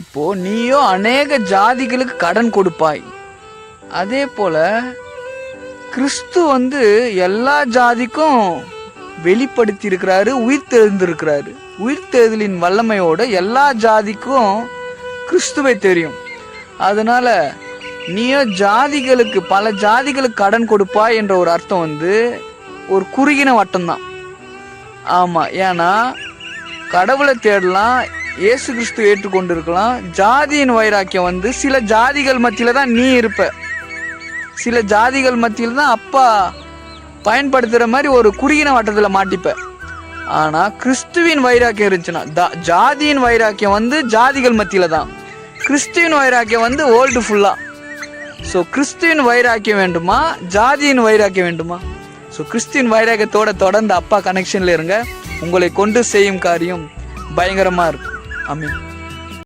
இப்போ நீயோ அநேக ஜாதிகளுக்கு கடன் கொடுப்பாய். அதே போல கிறிஸ்து எல்லா ஜாதிக்கும் வெளிப்படுத்தி இருக்கிறாரு, உயிர் தெழுந்திருக்கிறாரு. உயிர் தெழுதலின் வல்லமையோட எல்லா ஜாதிக்கும் கிறிஸ்துவை தெரியும். அதனால நீயோ ஜாதிகளுக்கு, பல ஜாதிகளுக்கு கடன் கொடுப்பாய் என்ற ஒரு அர்த்தம் ஒரு குறுகின வட்டம் தான். ஆமா, ஏன்னா கடவுளை தேடலாம், இயேசு கிறிஸ்து ஏற்றுக்கொண்டு இருக்கலாம். ஜாதியின் வைராக்கியம் சில ஜாதிகள் மத்தியில தான் நீ இருப்ப, சில ஜாதிகள் மத்தியில் தான் அப்பா பயன்படுத்துற மாதிரி ஒரு குறுகின வட்டத்துல மாட்டிப்ப. ஆனா கிறிஸ்துவின் வைராக்கியம் இருந்துச்சுன்னா, ஜாதியின் வைராக்கியம் ஜாதிகள் மத்தியில தான், கிறிஸ்துவின் வைராக்கியம் வேர்ல்டு ஃபுல்லா. ஸோ கிறிஸ்துவின் வைராக்கியம் வேண்டுமா, ஜாதியின் வைராக்கியம் வேண்டுமா? ஸோ கிறிஸ்துவின் வைராக்கியத்தோட தொடர்ந்து அப்பா கனெக்ஷன்ல இருங்க. உங்களை கொண்டு செய்யும் காரியம் பயங்கரமா இருக்கும். ஆமென்.